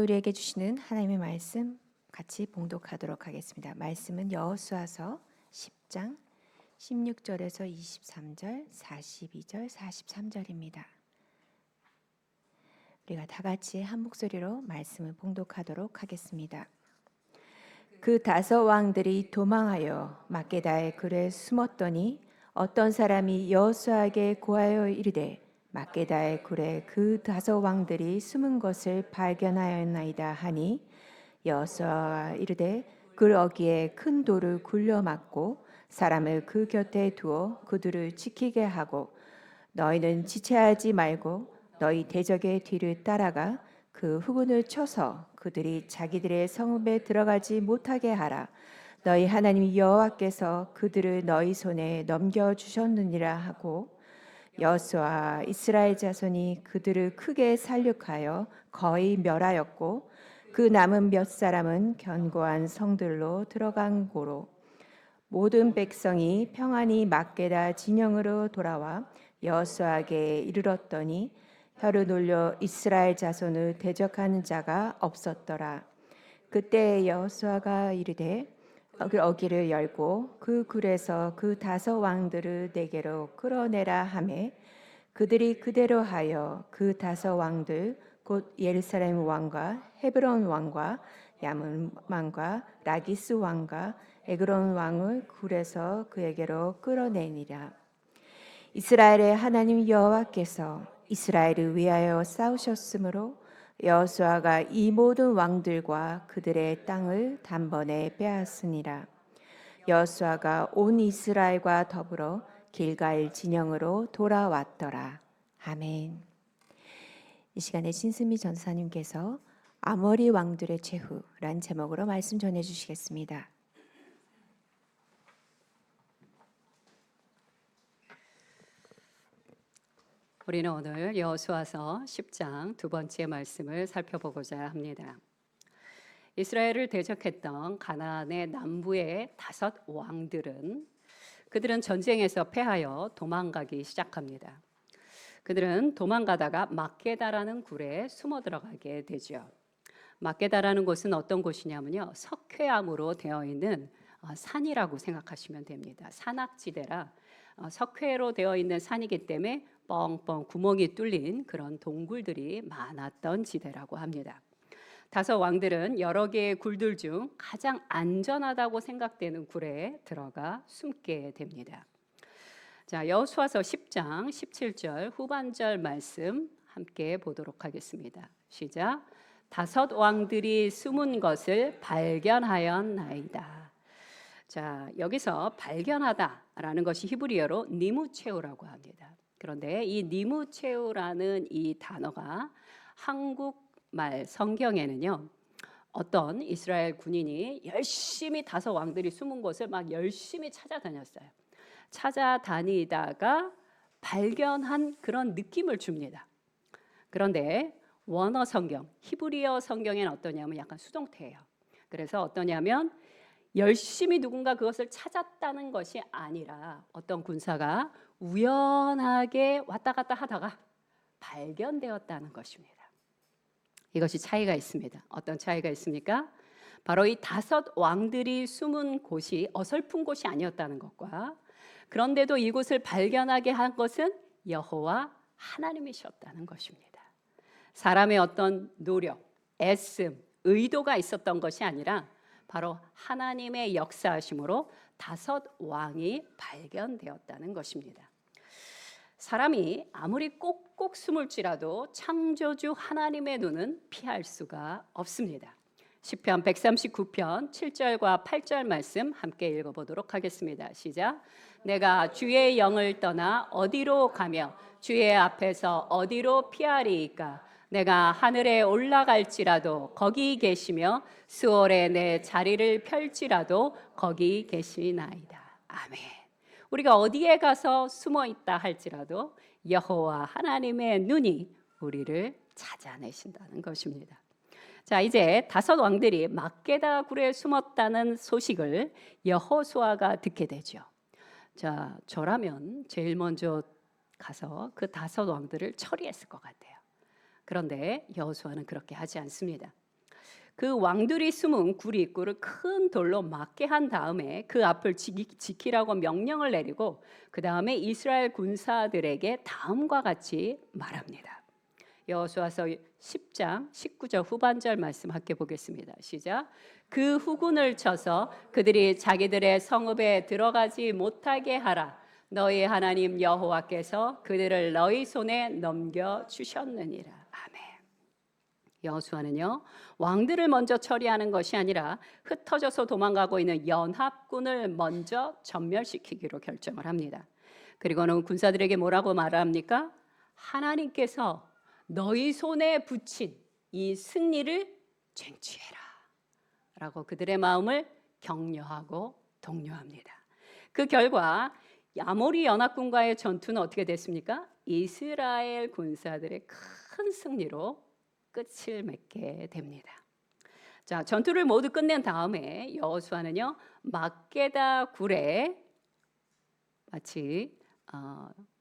우리에게 주시는 하나님의 말씀 같이 봉독하도록 하겠습니다. 말씀은 여호수아서 10장 16절에서 23절, 42절, 43절입니다. 우리가 다 같이 한 목소리로 말씀을 봉독하도록 하겠습니다. 그 다섯 왕들이 도망하여 막게다의 굴에 숨었더니 어떤 사람이 여호수아에게 고하여 이르되 막게다의 굴에 그 다섯 왕들이 숨은 것을 발견하였나이다 하니 여호수아가 이르되 굴 어귀에 큰 돌을 굴려 막고 사람을 그 곁에 두어 그들을 지키게 하고 너희는 지체하지 말고 너희 대적의 뒤를 따라가 그 후군을 쳐서 그들이 자기들의 성읍에 들어가지 못하게 하라. 너희 하나님 여호와께서 그들을 너희 손에 넘겨 주셨느니라 하고 여호수아와 이스라엘 자손이 그들을 크게 살육하여 거의 멸하였고 그 남은 몇 사람은 견고한 성들로 들어간 고로 모든 백성이 평안히 막게다 진영으로 돌아와 여호수아에게 이르렀더니 혀를 놀려 이스라엘 자손을 대적하는 자가 없었더라. 그때 여호수아가 이르되 어귀를 열고 그 굴에서 그 다섯 왕들을 내게로 끌어내라 하매 그들이 그대로 하여 그 다섯 왕들 곧 예루살렘 왕과 헤브론 왕과 야문 왕과 라기스 왕과 에그론 왕을 굴에서 그에게로 끌어내니라. 이스라엘의 하나님 여호와께서 이스라엘을 위하여 싸우셨으므로 여호수아가 이 모든 왕들과 그들의 땅을 단번에 빼앗으니라. 여호수아가 온 이스라엘과 더불어 길갈 진영으로 돌아왔더라. 아멘. 이 시간에 신스미 전사님께서 아모리 왕들의 최후란 제목으로 말씀 전해 주시겠습니다. 우리는 오늘 여호수아서 10장 두 번째 말씀을 살펴보고자 합니다. 이스라엘을 대적했던 가나안의 남부의 다섯 왕들은 그들은 전쟁에서 패하여 도망가기 시작합니다. 그들은 도망가다가 막게다라는 굴에 숨어 들어가게 되죠. 막게다라는 곳은 어떤 곳이냐면요, 석회암으로 되어 있는 산이라고 생각하시면 됩니다. 산악지대라 석회로 되어 있는 산이기 때문에 뻥뻥 구멍이 뚫린 그런 동굴들이 많았던 지대라고 합니다. 다섯 왕들은 여러 개의 굴들 중 가장 안전하다고 생각되는 굴에 들어가 숨게 됩니다. 자, 여호수아서 10장 17절 후반절 말씀 함께 보도록 하겠습니다. 시작. 다섯 왕들이 숨은 것을 발견하였나이다. 자, 여기서 발견하다라는 것이 히브리어로 니무체우라고 합니다. 그런데 이 니무체우라는 이 단어가 한국말 성경에는요, 어떤 이스라엘 군인이 열심히 다섯 왕들이 숨은 곳을 막 열심히 찾아다녔어요. 찾아다니다가 발견한 그런 느낌을 줍니다. 그런데 원어 성경, 히브리어 성경에는 어떠냐면 약간 수동태예요. 그래서 어떠냐면 열심히 누군가 그것을 찾았다는 것이 아니라 어떤 군사가 우연하게 왔다 갔다 하다가 발견되었다는 것입니다. 이것이 차이가 있습니다. 어떤 차이가 있습니까? 바로 이 다섯 왕들이 숨은 곳이 어설픈 곳이 아니었다는 것과 그런데도 이곳을 발견하게 한 것은 여호와 하나님이셨다는 것입니다. 사람의 어떤 노력, 애씀, 의도가 있었던 것이 아니라 바로 하나님의 역사하심으로 다섯 왕이 발견되었다는 것입니다. 사람이 아무리 꼭꼭 숨을지라도 창조주 하나님의 눈은 피할 수가 없습니다. 시편 139편 7절과 8절 말씀 함께 읽어보도록 하겠습니다. 시작. 내가 주의 영을 떠나 어디로 가며 주의 앞에서 어디로 피하리이까? 내가 하늘에 올라갈지라도 거기 계시며 수월에 내 자리를 펼지라도 거기 계시나이다. 아멘. 우리가 어디에 가서 숨어 있다 할지라도 여호와 하나님의 눈이 우리를 찾아내신다는 것입니다. 자, 이제 다섯 왕들이 막게다 굴에 숨었다는 소식을 여호수아가 듣게 되죠. 자, 저라면 제일 먼저 가서 그 다섯 왕들을 처리했을 것 같아요. 그런데 여호수아는 그렇게 하지 않습니다. 그 왕들이 숨은 구리 입구를 큰 돌로 막게 한 다음에 그 앞을 지키라고 명령을 내리고 그 다음에 이스라엘 군사들에게 다음과 같이 말합니다. 여호수아서 10장 19절 후반절 말씀 함께 보겠습니다. 시작. 그 후군을 쳐서 그들이 자기들의 성읍에 들어가지 못하게 하라. 너희 하나님 여호와께서 그들을 너희 손에 넘겨 주셨느니라. 아멘. 여호수아는요, 왕들을 먼저 처리하는 것이 아니라 흩어져서 도망가고 있는 연합군을 먼저 전멸시키기로 결정을 합니다. 그리고는 군사들에게 뭐라고 말합니까? 하나님께서 너희 손에 붙인 이 승리를 쟁취해라 라고 그들의 마음을 격려하고 독려합니다. 그 결과 아모리 연합군과의 전투는 어떻게 됐습니까? 이스라엘 군사들의 큰 승리로 끝을 맺게 됩니다. 자, 전투를 모두 끝낸 다음에 여호수아는요, 막게다 굴에 마치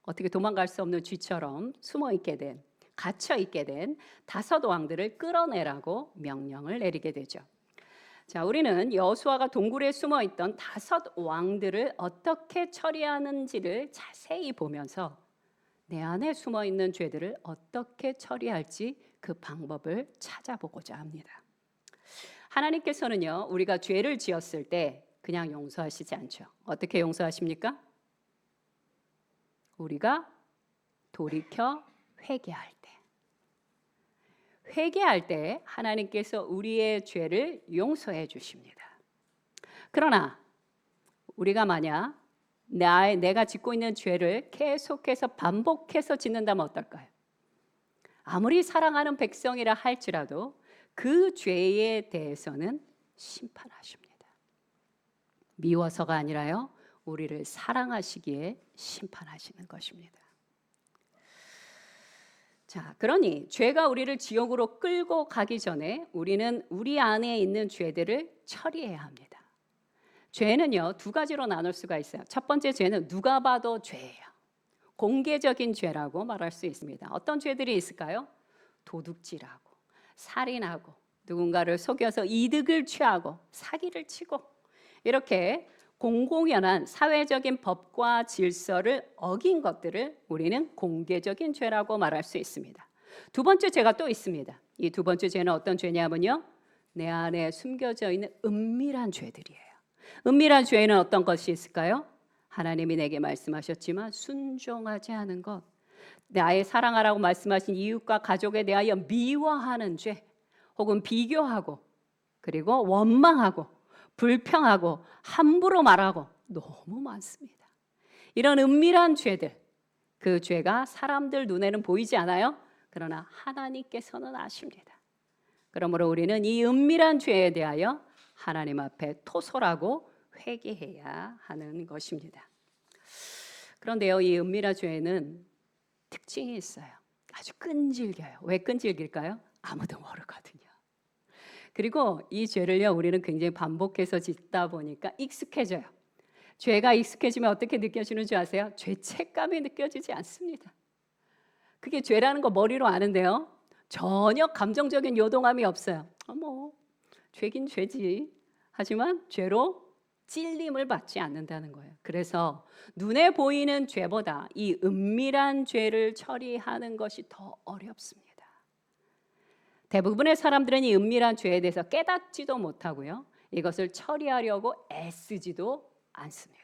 어떻게 도망갈 수 없는 쥐처럼 숨어 있게 된, 갇혀 있게 된 5 왕들을 끌어내라고 명령을 내리게 되죠. 자, 우리는 여호수아가 동굴에 숨어 있던 5 왕들을 어떻게 처리하는지를 자세히 보면서 내 안에 숨어 있는 죄들을 어떻게 처리할지 그 방법을 찾아보고자 합니다. 하나님께서는요, 우리가 죄를 지었을 때 그냥 용서하시지 않죠. 어떻게 용서하십니까? 우리가 돌이켜 회개할 때. 회개할 때 하나님께서 우리의 죄를 용서해 주십니다. 그러나 우리가 만약 내가 짓고 있는 죄를 계속해서 반복해서 짓는다면 어떨까요? 아무리 사랑하는 백성이라 할지라도 그 죄에 대해서는 심판하십니다. 미워서가 아니라요, 우리를 사랑하시기에 심판하시는 것입니다. 자, 그러니 죄가 우리를 지옥으로 끌고 가기 전에 우리는 우리 안에 있는 죄들을 처리해야 합니다. 죄는요, 2가지로 나눌 수가 있어요. 첫 번째 죄는 누가 봐도 죄예요. 공개적인 죄라고 말할 수 있습니다. 어떤 죄들이 있을까요? 도둑질하고, 살인하고, 누군가를 속여서 이득을 취하고, 사기를 치고, 이렇게 공공연한 사회적인 법과 질서를 어긴 것들을 우리는 공개적인 죄라고 말할 수 있습니다. 2번째 죄가 또 있습니다. 이 2번째 죄는 어떤 죄냐면요, 내 안에 숨겨져 있는 은밀한 죄들이에요. 은밀한 죄에는 어떤 것이 있을까요? 하나님이 내게 말씀하셨지만 순종하지 않은 것, 나의 사랑하라고 말씀하신 이웃과 가족에 대하여 미워하는 죄, 혹은 비교하고, 그리고 원망하고, 불평하고, 함부로 말하고, 너무 많습니다. 이런 은밀한 죄들, 그 죄가 사람들 눈에는 보이지 않아요. 그러나 하나님께서는 아십니다. 그러므로 우리는 이 은밀한 죄에 대하여 하나님 앞에 토설하고 회개해야 하는 것입니다. 그런데요, 이 은밀한 죄에는 특징이 있어요. 아주 끈질겨요. 왜 끈질길까요? 아무도 모르거든요. 그리고 이 죄를요, 우리는 굉장히 반복해서 짓다 보니까 익숙해져요. 죄가 익숙해지면 어떻게 느껴지는 줄 아세요? 죄책감이 느껴지지 않습니다. 그게 죄라는 거 머리로 아는데요, 전혀 감정적인 요동함이 없어요. 죄긴 죄지. 하지만 죄로 찔림을 받지 않는다는 거예요. 그래서 눈에 보이는 죄보다 이 은밀한 죄를 처리하는 것이 더 어렵습니다. 대부분의 사람들은 이 은밀한 죄에 대해서 깨닫지도 못하고요, 이것을 처리하려고 애쓰지도 않습니다.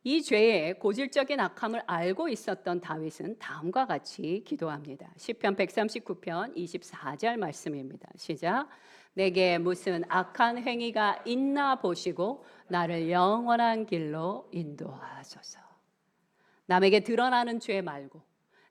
이 죄의 고질적인 악함을 알고 있었던 다윗은 다음과 같이 기도합니다. 시편 139편 24절 말씀입니다. 시작. 내게 무슨 악한 행위가 있나 보시고 나를 영원한 길로 인도하소서. 남에게 드러나는 죄 말고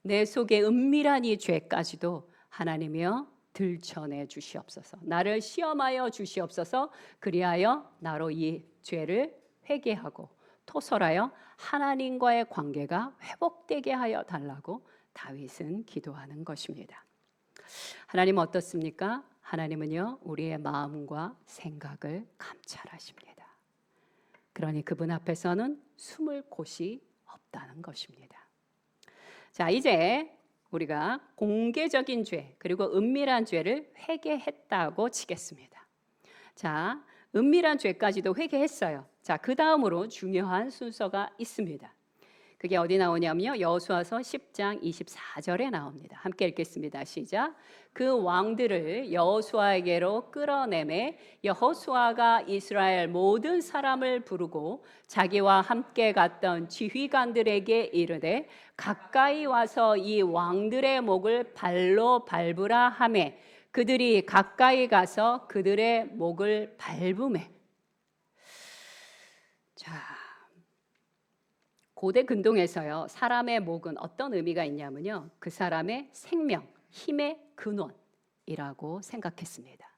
내 속에 은밀한 이 죄까지도 하나님이여 들춰내 주시옵소서. 나를 시험하여 주시옵소서. 그리하여 나로 이 죄를 회개하고 토설하여 하나님과의 관계가 회복되게 하여 달라고 다윗은 기도하는 것입니다. 하나님은 어떻습니까? 하나님은요, 우리의 마음과 생각을 감찰하십니다. 그러니 그분 앞에서는 숨을 곳이 없다는 것입니다. 자, 이제 우리가 공개적인 죄 그리고 은밀한 죄를 회개했다고 치겠습니다. 자, 은밀한 죄까지도 회개했어요. 자, 그 다음으로 중요한 순서가 있습니다. 그게 어디 나오냐면요. 여호수아서 10장 24절에 나옵니다. 함께 읽겠습니다. 시작. 그 왕들을 여호수아에게로 끌어내매 여호수아가 이스라엘 모든 사람을 부르고 자기와 함께 갔던 지휘관들에게 이르되 가까이 와서 이 왕들의 목을 발로 밟으라 하매 그들이 가까이 가서 그들의 목을 밟으매. 자, 고대 근동에서요, 사람의 목은 어떤 의미가 있냐면요, 그 사람의 생명, 힘의 근원이라고 생각했습니다.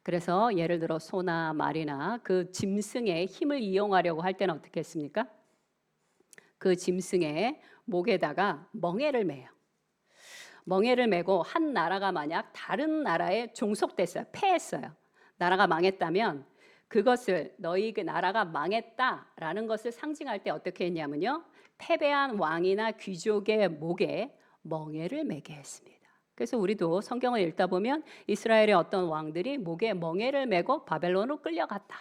그래서 예를 들어 소나 말이나 그 짐승의 힘을 이용하려고 할 때는 어떻게 했습니까? 그 짐승의 목에다가 멍에를 매요. 멍에를 메고 한 나라가 만약 다른 나라에 종속됐어요, 패했어요. 나라가 망했다면 그것을 너희 그 나라가 망했다라는 것을 상징할 때 어떻게 했냐면요, 패배한 왕이나 귀족의 목에 멍에를 매게 했습니다. 그래서 우리도 성경을 읽다 보면 이스라엘의 어떤 왕들이 목에 멍에를 메고 바벨론으로 끌려갔다,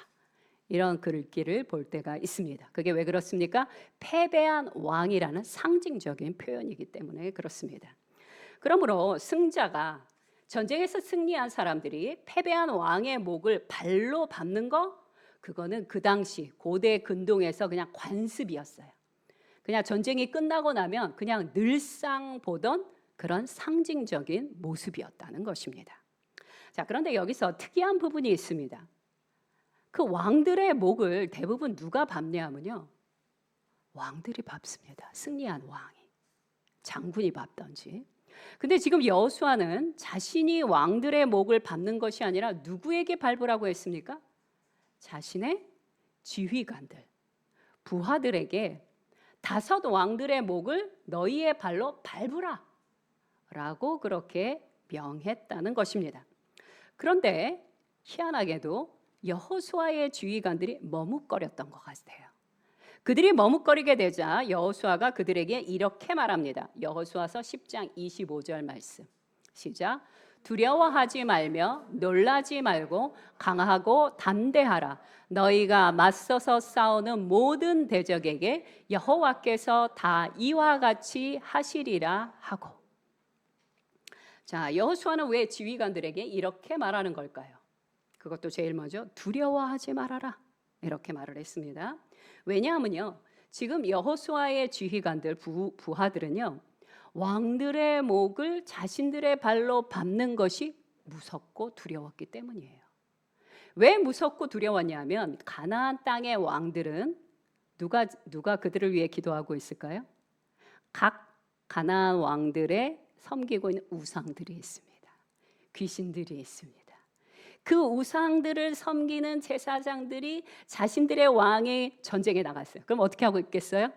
이런 글귀를 볼 때가 있습니다. 그게 왜 그렇습니까? 패배한 왕이라는 상징적인 표현이기 때문에 그렇습니다. 그러므로 승자가, 전쟁에서 승리한 사람들이 패배한 왕의 목을 발로 밟는 거, 그거는 그 당시 고대 근동에서 그냥 관습이었어요. 그냥 전쟁이 끝나고 나면 그냥 늘상 보던 그런 상징적인 모습이었다는 것입니다. 자, 그런데 여기서 특이한 부분이 있습니다. 그 왕들의 목을 대부분 누가 밟냐면요, 왕들이 밟습니다. 승리한 왕이, 장군이 밟던지. 근데 지금 여호수아는 자신이 왕들의 목을 밟는 것이 아니라 누구에게 밟으라고 했습니까? 자신의 지휘관들, 부하들에게 5 왕들의 목을 너희의 발로 밟으라 라고 그렇게 명했다는 것입니다. 그런데 희한하게도 여호수아의 지휘관들이 머뭇거렸던 것 같아요. 그들이 머뭇거리게 되자 여호수아가 그들에게 이렇게 말합니다. 여호수아서 10장 25절 말씀. 시작. 두려워하지 말며 놀라지 말고 강하고 담대하라. 너희가 맞서서 싸우는 모든 대적에게 여호와께서 다 이와 같이 하시리라 하고. 자, 여호수아는 왜 지휘관들에게 이렇게 말하는 걸까요? 그것도 제일 먼저 두려워하지 말아라, 이렇게 말을 했습니다. 왜냐하면요, 지금 여호수아의 지휘관들, 부하들은요, 왕들의 목을 자신들의 발로 밟는 것이 무섭고 두려웠기 때문이에요. 왜 무섭고 두려웠냐면 가나안 땅의 왕들은 누가 그들을 위해 기도하고 있을까요? 각 가나안 왕들의 섬기고 있는 우상들이 있습니다. 귀신들이 있습니다. 그 우상들을 섬기는 제사장들이 자신들의 왕의 전쟁에 나갔어요. 그럼 어떻게 하고 있겠어요?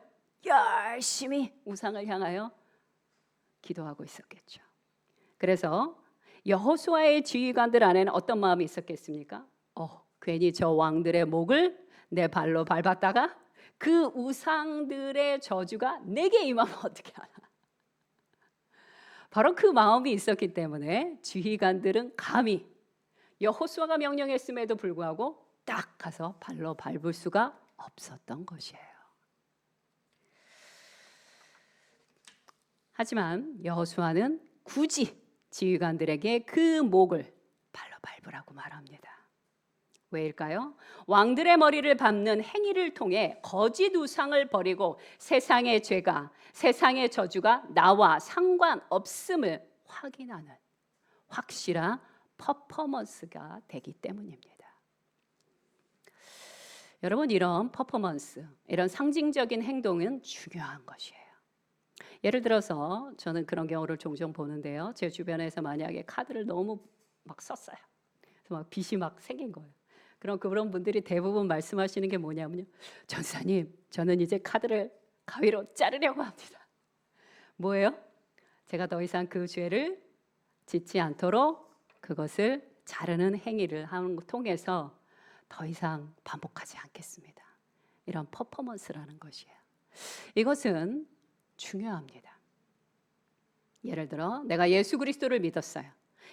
열심히 우상을 향하여 기도하고 있었겠죠. 그래서 여호수아의 지휘관들 안에는 어떤 마음이 있었겠습니까? 괜히 저 왕들의 목을 내 발로 밟았다가 그 우상들의 저주가 내게 임하면 어떻게 하나. 바로 그 마음이 있었기 때문에 지휘관들은 감히 여호수아가 명령했음에도 불구하고 딱 가서 발로 밟을 수가 없었던 것이에요. 하지만 여호수아는 굳이 지휘관들에게 그 목을 발로 밟으라고 말합니다. 왜일까요? 왕들의 머리를 밟는 행위를 통해 거짓 우상을 버리고 세상의 죄가, 세상의 저주가 나와 상관없음을 확인하는 확실한 퍼포먼스가 되기 때문입니다. 여러분, 이런 퍼포먼스, 이런 상징적인 행동은 중요한 것이에요. 예를 들어서 저는 그런 경우를 종종 보는데요. 제 주변에서 만약에 카드를 너무 막 썼어요. 그래서 막 빚이 막 생긴 거예요. 그럼 그런 분들이 대부분 말씀하시는 게 뭐냐면요, 전사님, 저는 이제 카드를 가위로 자르려고 합니다. 뭐예요? 제가 더 이상 그 죄를 짓지 않도록 그것을 자르는 행위를 하는 것 통해서 더 이상 반복하지 않겠습니다. 이런 퍼포먼스라는 것이에요. 이것은 중요합니다. 예를 들어 내가 예수 그리스도를 믿었어요.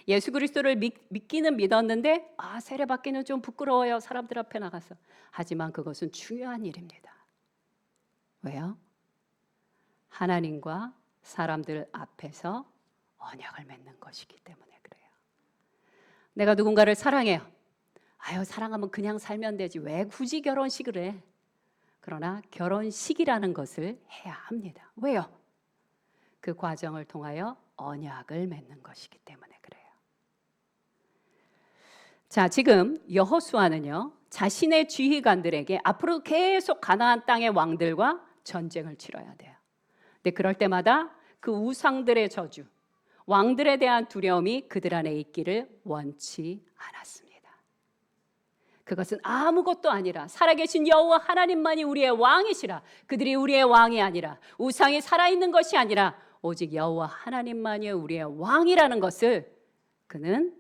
예수 그리스도를 믿기는 믿었는데 세례받기는 좀 부끄러워요. 사람들 앞에 나가서. 하지만 그것은 중요한 일입니다. 왜요? 하나님과 사람들 앞에서 언약을 맺는 것이기 때문에 그래요. 내가 누군가를 사랑해요. 사랑하면 그냥 살면 되지. 왜 굳이 결혼식을 해? 그러나 결혼식이라는 것을 해야 합니다. 왜요? 그 과정을 통하여 언약을 맺는 것이기 때문에 그래요. 자, 지금 여호수아는요, 자신의 지휘관들에게 앞으로 계속 가나안 땅의 왕들과 전쟁을 치러야 돼요. 근데 그럴 때마다 그 우상들의 저주, 왕들에 대한 두려움이 그들 안에 있기를 원치 않았습니다. 그것은 아무것도 아니라 살아계신 여호와 하나님만이 우리의 왕이시라. 그들이 우리의 왕이 아니라 우상이 살아있는 것이 아니라 오직 여호와 하나님만이 우리의 왕이라는 것을 그는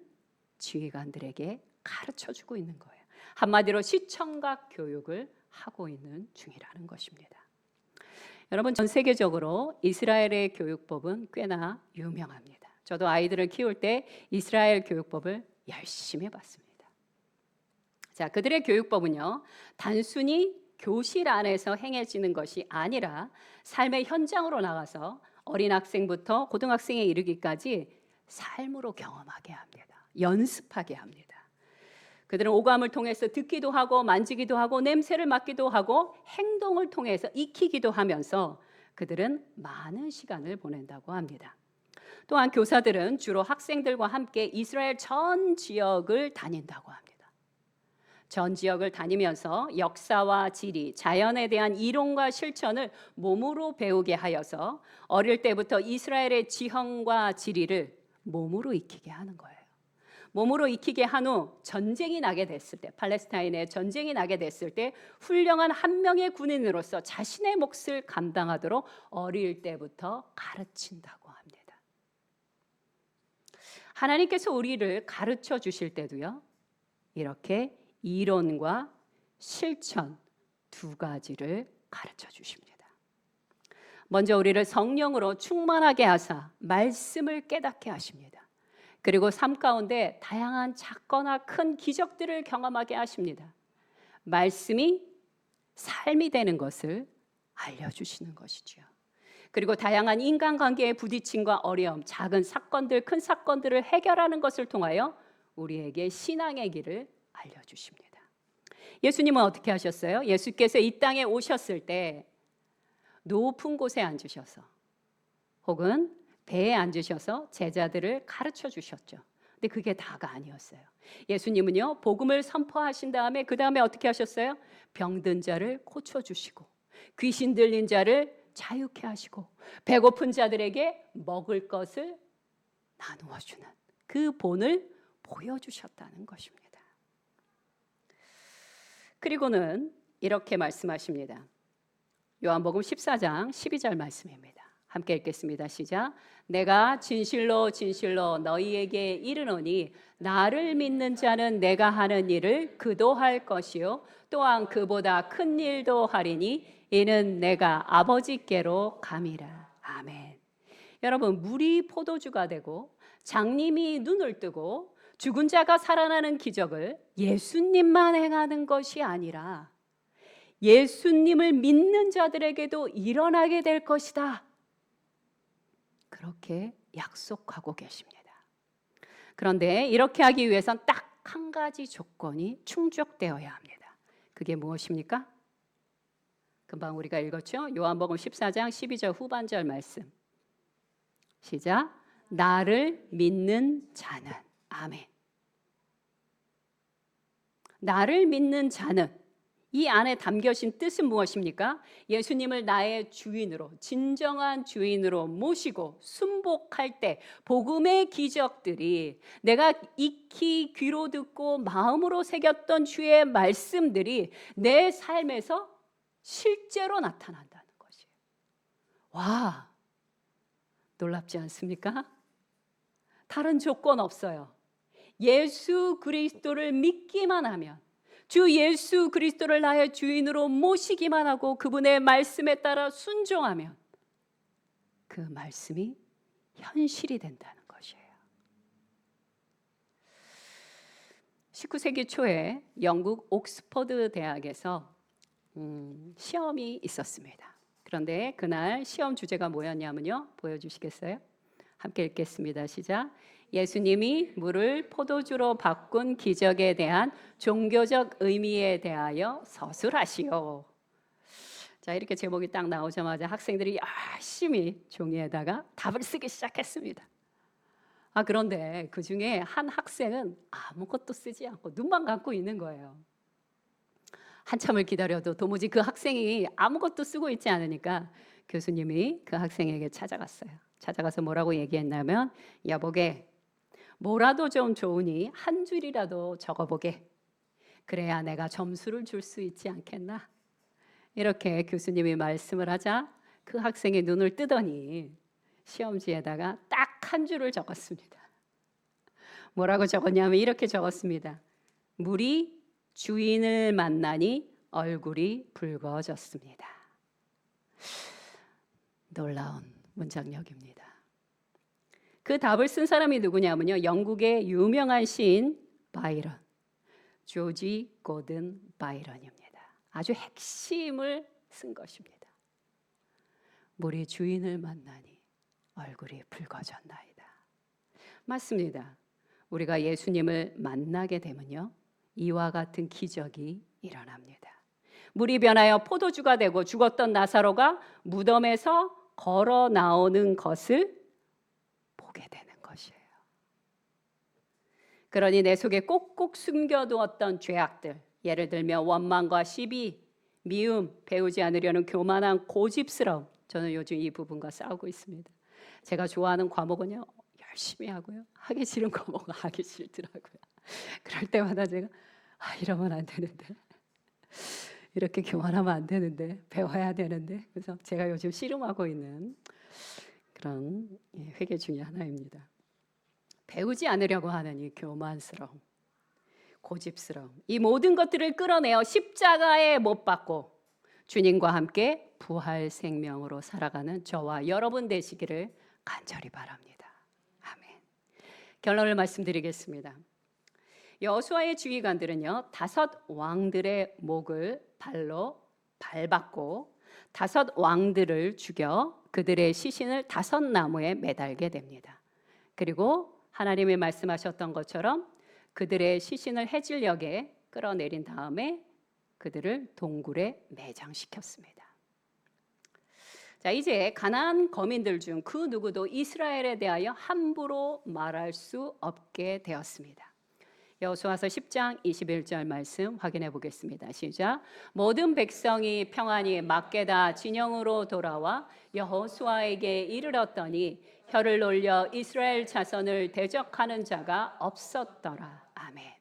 지휘관들에게 가르쳐주고 있는 거예요. 한마디로 시청각 교육을 하고 있는 중이라는 것입니다. 여러분, 전 세계적으로 이스라엘의 교육법은 꽤나 유명합니다. 저도 아이들을 키울 때 이스라엘 교육법을 열심히 봤습니다. 자, 그들의 교육법은요, 단순히 교실 안에서 행해지는 것이 아니라 삶의 현장으로 나가서 어린 학생부터 고등학생에 이르기까지 삶으로 경험하게 합니다. 연습하게 합니다. 그들은 오감을 통해서 듣기도 하고 만지기도 하고 냄새를 맡기도 하고 행동을 통해서 익히기도 하면서 그들은 많은 시간을 보낸다고 합니다. 또한 교사들은 주로 학생들과 함께 이스라엘 전 지역을 다닌다고 합니다. 전 지역을 다니면서 역사와 지리, 자연에 대한 이론과 실천을 몸으로 배우게 하여서 어릴 때부터 이스라엘의 지형과 지리를 몸으로 익히게 하는 거예요. 몸으로 익히게 한 후 전쟁이 나게 됐을 때, 팔레스타인에 전쟁이 나게 됐을 때 훌륭한 한 명의 군인으로서 자신의 몫을 감당하도록 어릴 때부터 가르친다고 합니다. 하나님께서 우리를 가르쳐 주실 때도요, 이렇게 이론과 실천 두 가지를 가르쳐 주십니다. 먼저 우리를 성령으로 충만하게 하사 말씀을 깨닫게 하십니다. 그리고 삶 가운데 다양한 작거나 큰 기적들을 경험하게 하십니다. 말씀이 삶이 되는 것을 알려주시는 것이죠. 그리고 다양한 인간관계의 부딪힘과 어려움, 작은 사건들, 큰 사건들을 해결하는 것을 통하여 우리에게 신앙의 길을 알려주십니다. 예수님은 어떻게 하셨어요? 예수께서 이 땅에 오셨을 때 높은 곳에 앉으셔서 혹은 배에 앉으셔서 제자들을 가르쳐 주셨죠. 근데 그게 다가 아니었어요. 예수님은요, 복음을 선포하신 다음에 그 다음에 어떻게 하셨어요? 병든 자를 고쳐주시고 귀신 들린 자를 자유케 하시고 배고픈 자들에게 먹을 것을 나누어 주는 그 본을 보여주셨다는 것입니다. 그리고는 이렇게 말씀하십니다. 요한복음 14장 12절 말씀입니다. 함께 읽겠습니다. 시작. 내가 진실로 진실로 너희에게 이르노니 나를 믿는 자는 내가 하는 일을 그도 할 것이요 또한 그보다 큰 일도 하리니 이는 내가 아버지께로 감이라. 아멘. 여러분, 물이 포도주가 되고 장님이 눈을 뜨고 죽은 자가 살아나는 기적을 예수님만 행하는 것이 아니라 예수님을 믿는 자들에게도 일어나게 될 것이다. 그렇게 약속하고 계십니다. 그런데 이렇게 하기 위해선 딱 한 가지 조건이 충족되어야 합니다. 그게 무엇입니까? 금방 우리가 읽었죠? 요한복음 14장 12절 후반절 말씀. 시작. 나를 믿는 자는. 아멘. 나를 믿는 자는, 이 안에 담겨진 뜻은 무엇입니까? 예수님을 나의 주인으로, 진정한 주인으로 모시고 순복할 때 복음의 기적들이, 내가 익히 귀로 듣고 마음으로 새겼던 주의 말씀들이 내 삶에서 실제로 나타난다는 것이에요. 와, 놀랍지 않습니까? 다른 조건 없어요. 예수 그리스도를 믿기만 하면, 주 예수 그리스도를 나의 주인으로 모시기만 하고 그분의 말씀에 따라 순종하면 그 말씀이 현실이 된다는 것이에요. 19세기 초에 영국 옥스퍼드 대학에서 시험이 있었습니다. 그런데 그날 시험 주제가 뭐였냐면요. 보여주시겠어요? 함께 읽겠습니다. 시작. 예수님이 물을 포도주로 바꾼 기적에 대한 종교적 의미에 대하여 서술하시오. 자, 이렇게 제목이 딱 나오자마자 학생들이 열심히 종이에다가 답을 쓰기 시작했습니다. 그런데 그 중에 한 학생은 아무것도 쓰지 않고 눈만 감고 있는 거예요. 한참을 기다려도 도무지 그 학생이 아무것도 쓰고 있지 않으니까 교수님이 그 학생에게 찾아갔어요. 찾아가서 뭐라고 얘기했냐면, 여보게, 뭐라도 좀 좋으니 한 줄이라도 적어보게. 그래야 내가 점수를 줄 수 있지 않겠나? 이렇게 교수님이 말씀을 하자 그 학생이 눈을 뜨더니 시험지에다가 딱 한 줄을 적었습니다. 뭐라고 적었냐면 이렇게 적었습니다. 물이 주인을 만나니 얼굴이 붉어졌습니다. 놀라운 문장력입니다. 그 답을 쓴 사람이 누구냐면요. 영국의 유명한 시인 바이런, 조지 고든 바이런입니다. 아주 핵심을 쓴 것입니다. 물이 주인을 만나니 얼굴이 붉어졌나이다. 맞습니다. 우리가 예수님을 만나게 되면요, 이와 같은 기적이 일어납니다. 물이 변하여 포도주가 되고 죽었던 나사로가 무덤에서 걸어 나오는 것을 보게 되는 것이에요. 그러니 내 속에 꼭꼭 숨겨두었던 죄악들, 예를 들면 원망과 시비, 미움, 배우지 않으려는 교만한 고집스러움, 저는 요즘 이 부분과 싸우고 있습니다. 제가 좋아하는 과목은요, 열심히 하고요, 하기 싫은 과목은 하기 싫더라고요. 그럴 때마다 제가 이러면 안 되는데, 이렇게 교만하면 안 되는데, 배워야 되는데, 그래서 제가 요즘 씨름하고 있는 그런 회개 중에 하나입니다. 배우지 않으려고 하는 이 교만스러움, 고집스러움, 이 모든 것들을 끌어내어 십자가에 못 박고 주님과 함께 부활 생명으로 살아가는 저와 여러분 되시기를 간절히 바랍니다. 아멘. 결론을 말씀드리겠습니다. 여호수아의 지휘관들은요, 5 왕들의 목을 발로 밟았고 5 왕들을 죽여 그들의 시신을 5 나무에 매달게 됩니다. 그리고 하나님이 말씀하셨던 것처럼 그들의 시신을 해질녘에 끌어내린 다음에 그들을 동굴에 매장시켰습니다. 자, 이제 가나안 거민들 중 그 누구도 이스라엘에 대하여 함부로 말할 수 없게 되었습니다. 여호수아서 10장 21절 말씀 확인해 보겠습니다. 시작. 모든 백성이 평안히 막게다 진영으로 돌아와 여호수아에게 이르렀더니 혀를 놀려 이스라엘 자손을 대적하는 자가 없었더라. 아멘.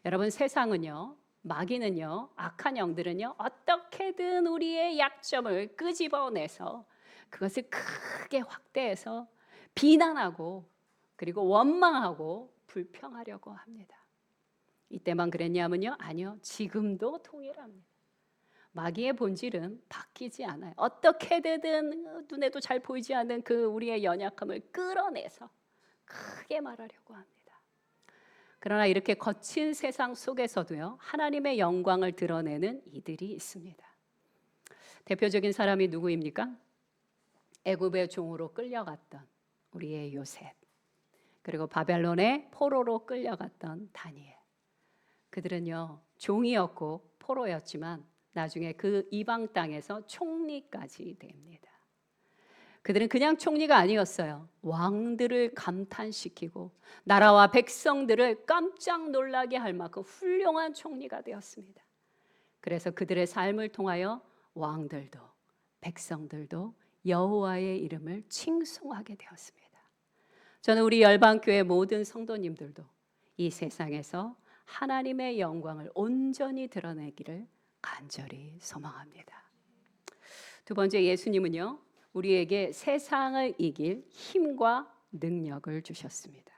여러분, 세상은요, 마귀는요, 악한 영들은요, 어떻게든 우리의 약점을 끄집어내서 그것을 크게 확대해서 비난하고 그리고 원망하고 불평하려고 합니다. 이때만 그랬냐면요, 아니요, 지금도 동일합니다. 마귀의 본질은 바뀌지 않아요. 어떻게든 눈에도 잘 보이지 않는 그 우리의 연약함을 끌어내서 크게 말하려고 합니다. 그러나 이렇게 거친 세상 속에서도요, 하나님의 영광을 드러내는 이들이 있습니다. 대표적인 사람이 누구입니까? 애굽의 종으로 끌려갔던 우리의 요셉, 그리고 바벨론의 포로로 끌려갔던 다니엘. 그들은요, 종이었고 포로였지만 나중에 그 이방 땅에서 총리까지 됩니다. 그들은 그냥 총리가 아니었어요. 왕들을 감탄시키고 나라와 백성들을 깜짝 놀라게 할 만큼 훌륭한 총리가 되었습니다. 그래서 그들의 삶을 통하여 왕들도 백성들도 여호와의 이름을 칭송하게 되었습니다. 저는 우리 열방교회 모든 성도님들도 이 세상에서 하나님의 영광을 온전히 드러내기를 간절히 소망합니다. 두 번째, 예수님은요, 우리에게 세상을 이길 힘과 능력을 주셨습니다.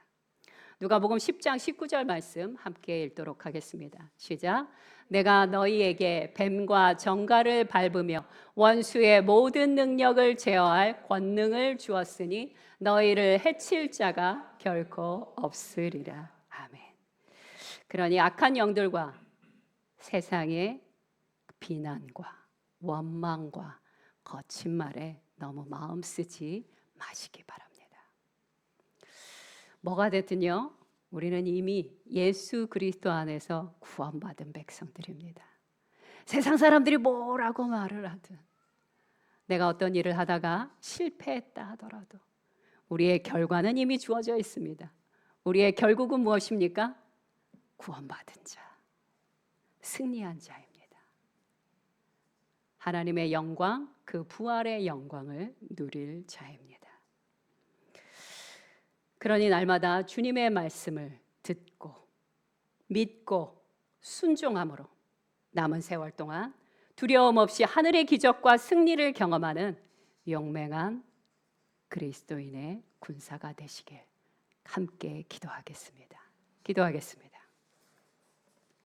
누가복음 10장 19절 말씀 함께 읽도록 하겠습니다. 시작. 내가 너희에게 뱀과 정갈을 밟으며 원수의 모든 능력을 제어할 권능을 주었으니 너희를 해칠 자가 결코 없으리라. 아멘. 그러니 악한 영들과 세상의 비난과 원망과 거친 말에 너무 마음 쓰지 마시기 바랍니다. 뭐가 됐든요, 우리는 이미 예수 그리스도 안에서 구원받은 백성들입니다. 세상 사람들이 뭐라고 말을 하든, 내가 어떤 일을 하다가 실패했다 하더라도 우리의 결과는 이미 주어져 있습니다. 우리의 결국은 무엇입니까? 구원받은 자, 승리한 자입니다. 하나님의 영광, 그 부활의 영광을 누릴 자입니다. 그러니 날마다 주님의 말씀을 듣고 믿고 순종함으로 남은 세월 동안 두려움 없이 하늘의 기적과 승리를 경험하는 용맹한 그리스도인의 군사가 되시길 함께 기도하겠습니다. 기도하겠습니다.